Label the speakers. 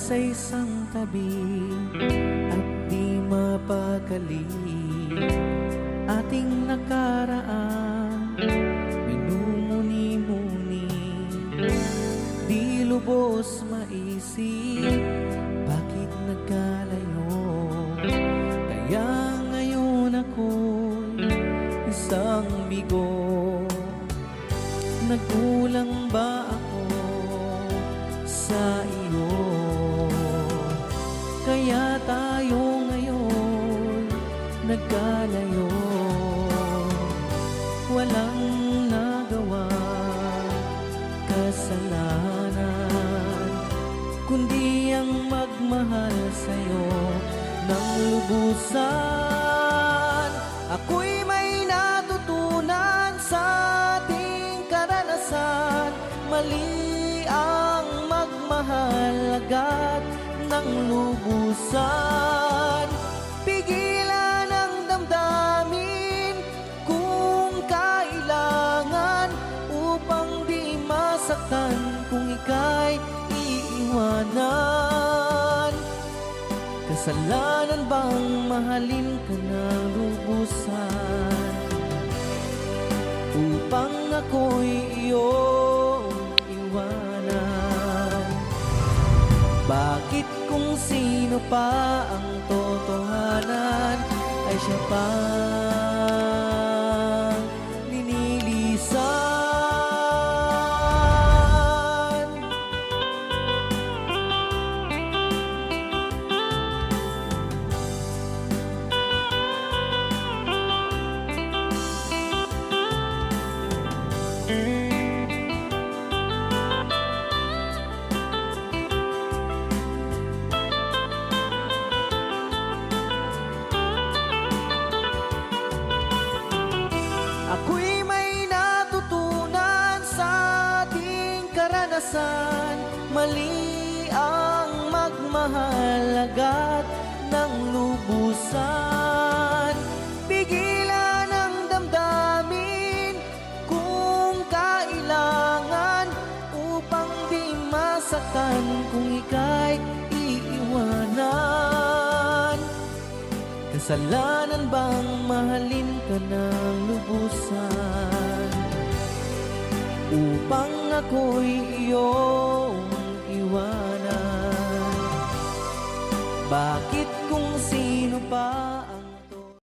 Speaker 1: sa isang tabi at di mapakali. Ating nakaraan, minumuni-muni, di lubos maisip, bakit nagkalayo? Kaya ngayon ako'y isang bigo. Nagkulang ba ako sa iyo? Kaya tayo ngayon nagkalayo. Walang nagawa kasalanan, kundi ang magmahal sa'yo ng lubusan. Ako'y may natutunan sa ating karanasan. Mali ang magmahal agad ng lubusan. Pigilan ang damdamin kung kailangan, upang di masaktan kung ika'y iiwanan. Kasalanan bang mahalin ka ng lubusan, upang ako'y iyong iwanan? Bakit kung sino pa ang totohanan ay siya pa linilisan? Ako'y may natutunan sa ating karanasan. Mali ang magmahal agad ng lubusan. Pigilan ang damdamin kung kailangan, upang di masaktan kung ika'y iiwanan. Kasalanan bang mahalin ka ng lubusan, upang ako'y iyong iwanan? Bakit kung